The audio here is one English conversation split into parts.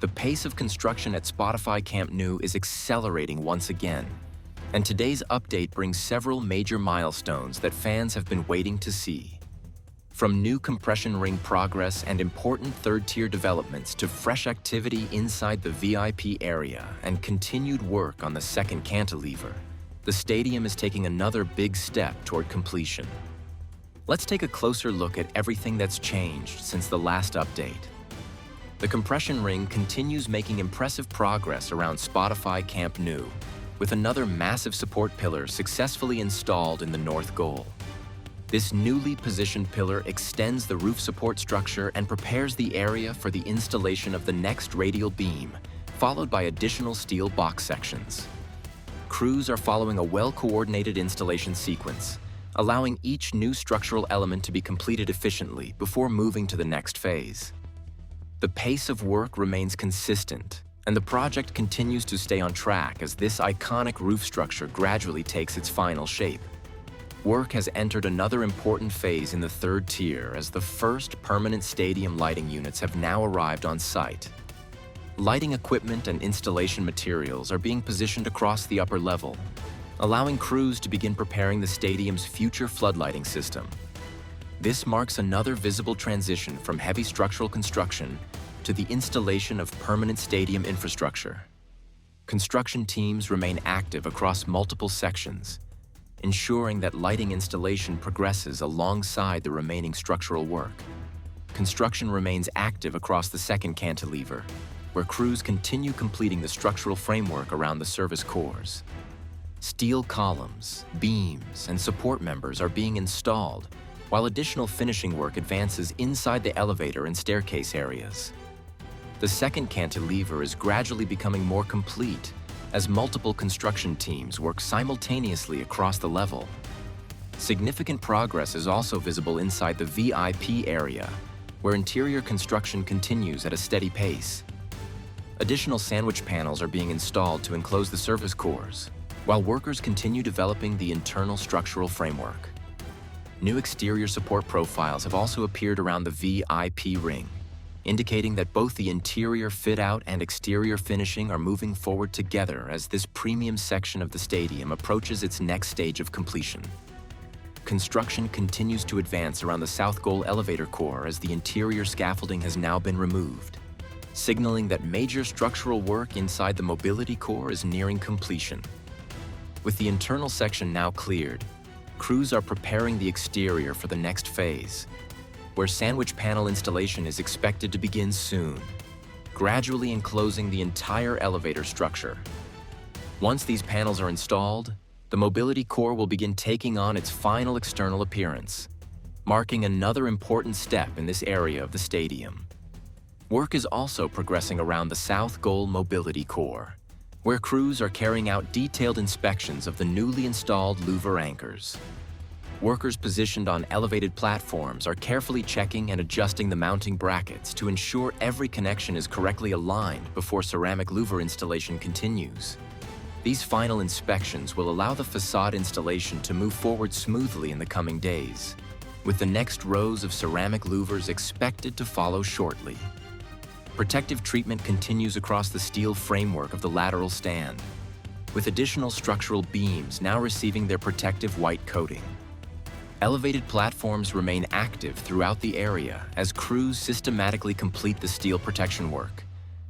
The pace of construction at Spotify Camp Nou is accelerating once again, and today's update brings several major milestones that fans have been waiting to see. From new compression ring progress and important third-tier developments to fresh activity inside the VIP area and continued work on the second cantilever, the stadium is taking another big step toward completion. Let's take a closer look at everything that's changed since the last update. The compression ring continues making impressive progress around Spotify Camp Nou, with another massive support pillar successfully installed in the north goal. This newly positioned pillar extends the roof support structure and prepares the area for the installation of the next radial beam, followed by additional steel box sections. Crews are following a well-coordinated installation sequence, allowing each new structural element to be completed efficiently before moving to the next phase. The pace of work remains consistent, and the project continues to stay on track as this iconic roof structure gradually takes its final shape. Work has entered another important phase in the third tier as the first permanent stadium lighting units have now arrived on site. Lighting equipment and installation materials are being positioned across the upper level, allowing crews to begin preparing the stadium's future floodlighting system. This marks another visible transition from heavy structural construction to the installation of permanent stadium infrastructure. Construction teams remain active across multiple sections, ensuring that lighting installation progresses alongside the remaining structural work. Construction remains active across the second cantilever, where crews continue completing the structural framework around the service cores. Steel columns, beams, and support members are being installed, while additional finishing work advances inside the elevator and staircase areas. The second cantilever is gradually becoming more complete as multiple construction teams work simultaneously across the level. Significant progress is also visible inside the VIP area, where interior construction continues at a steady pace. Additional sandwich panels are being installed to enclose the service cores, while workers continue developing the internal structural framework. New exterior support profiles have also appeared around the VIP ring, indicating that both the interior fit-out and exterior finishing are moving forward together as this premium section of the stadium approaches its next stage of completion. Construction continues to advance around the south goal elevator core as the interior scaffolding has now been removed, signaling that major structural work inside the mobility core is nearing completion. With the internal section now cleared, crews are preparing the exterior for the next phase, where sandwich panel installation is expected to begin soon, gradually enclosing the entire elevator structure. Once these panels are installed, the mobility core will begin taking on its final external appearance, marking another important step in this area of the stadium. Work is also progressing around the south goal mobility core, where crews are carrying out detailed inspections of the newly installed louver anchors. Workers positioned on elevated platforms are carefully checking and adjusting the mounting brackets to ensure every connection is correctly aligned before ceramic louver installation continues. These final inspections will allow the facade installation to move forward smoothly in the coming days, with the next rows of ceramic louvers expected to follow shortly. Protective treatment continues across the steel framework of the lateral stand, with additional structural beams now receiving their protective white coating. Elevated platforms remain active throughout the area as crews systematically complete the steel protection work,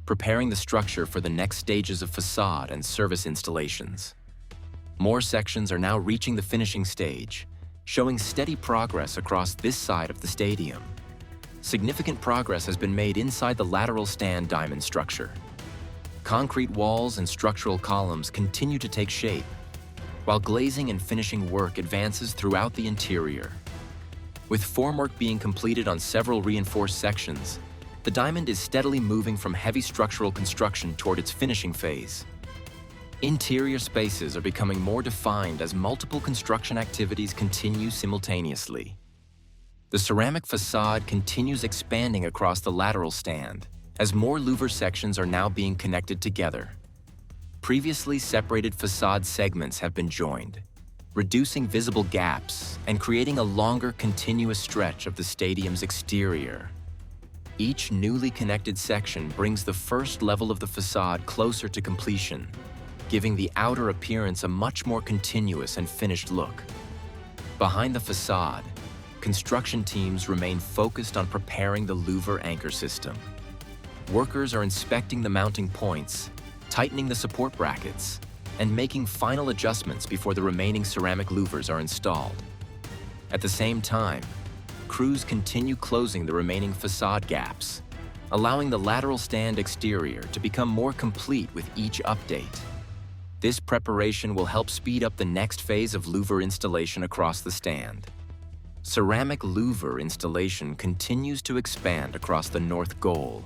preparing the structure for the next stages of facade and service installations. More sections are now reaching the finishing stage, showing steady progress across this side of the stadium. Significant progress has been made inside the lateral stand diamond structure. Concrete walls and structural columns continue to take shape, while glazing and finishing work advances throughout the interior. With formwork being completed on several reinforced sections, the diamond is steadily moving from heavy structural construction toward its finishing phase. Interior spaces are becoming more defined as multiple construction activities continue simultaneously. The ceramic facade continues expanding across the lateral stand, as more louver sections are now being connected together. Previously separated facade segments have been joined, reducing visible gaps and creating a longer continuous stretch of the stadium's exterior. Each newly connected section brings the first level of the facade closer to completion, giving the outer appearance a much more continuous and finished look. Behind the facade, construction teams remain focused on preparing the louver anchor system. Workers are inspecting the mounting points, tightening the support brackets, and making final adjustments before the remaining ceramic louvers are installed. At the same time, crews continue closing the remaining facade gaps, allowing the lateral stand exterior to become more complete with each update. This preparation will help speed up the next phase of louver installation across the stand. Ceramic louver installation continues to expand across the north goal,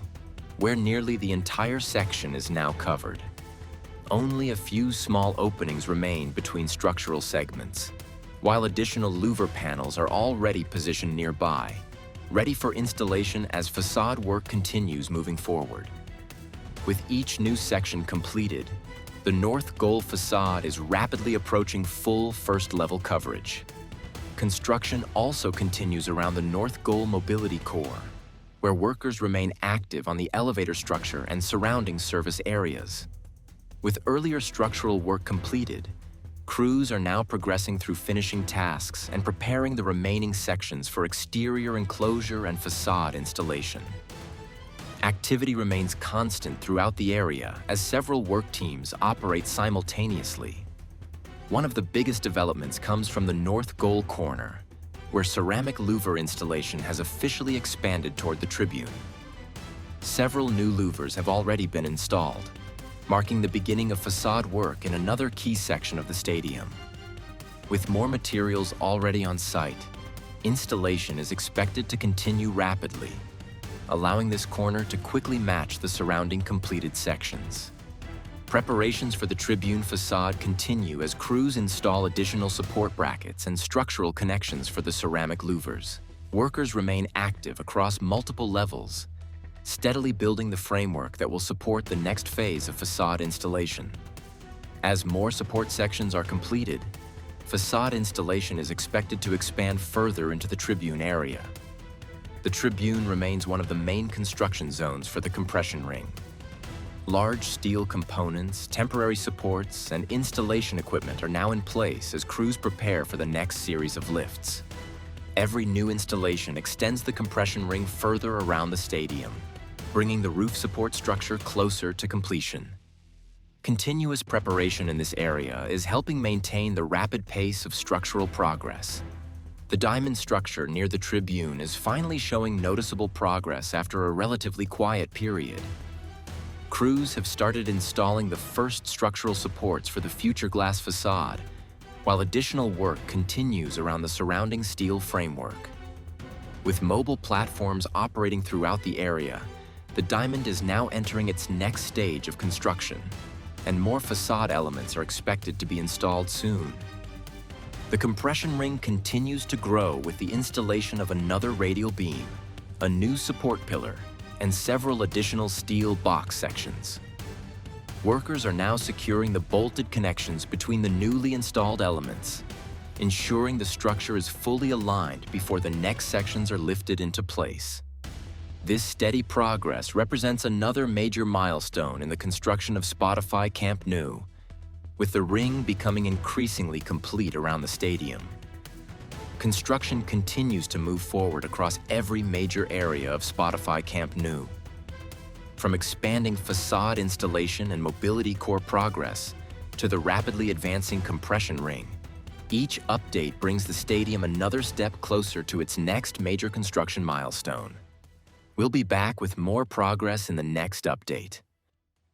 where nearly the entire section is now covered. Only a few small openings remain between structural segments, while additional louver panels are already positioned nearby, ready for installation as facade work continues moving forward. With each new section completed, the north goal facade is rapidly approaching full first-level coverage. Construction also continues around the north goal mobility core, where workers remain active on the elevator structure and surrounding service areas. With earlier structural work completed, crews are now progressing through finishing tasks and preparing the remaining sections for exterior enclosure and facade installation. Activity remains constant throughout the area as several work teams operate simultaneously. One of the biggest developments comes from the north goal corner, where ceramic louver installation has officially expanded toward the Tribune. Several new louvers have already been installed, marking the beginning of facade work in another key section of the stadium. With more materials already on site, installation is expected to continue rapidly, allowing this corner to quickly match the surrounding completed sections. Preparations for the Tribune facade continue as crews install additional support brackets and structural connections for the ceramic louvers. Workers remain active across multiple levels, steadily building the framework that will support the next phase of facade installation. As more support sections are completed, facade installation is expected to expand further into the Tribune area. The Tribune remains one of the main construction zones for the compression ring. Large steel components, temporary supports, and installation equipment are now in place as crews prepare for the next series of lifts. Every new installation extends the compression ring further around the stadium, bringing the roof support structure closer to completion. Continuous preparation in this area is helping maintain the rapid pace of structural progress. The diamond structure near the Tribune is finally showing noticeable progress after a relatively quiet period. Crews have started installing the first structural supports for the future glass facade, while additional work continues around the surrounding steel framework. With mobile platforms operating throughout the area, the diamond is now entering its next stage of construction, and more facade elements are expected to be installed soon. The compression ring continues to grow with the installation of another radial beam, a new support pillar, and several additional steel box sections. Workers are now securing the bolted connections between the newly installed elements, ensuring the structure is fully aligned before the next sections are lifted into place. This steady progress represents another major milestone in the construction of Spotify Camp Nou, with the ring becoming increasingly complete around the stadium. Construction continues to move forward across every major area of Spotify Camp Nou. From expanding facade installation and mobility core progress to the rapidly advancing compression ring, each update brings the stadium another step closer to its next major construction milestone. We'll be back with more progress in the next update.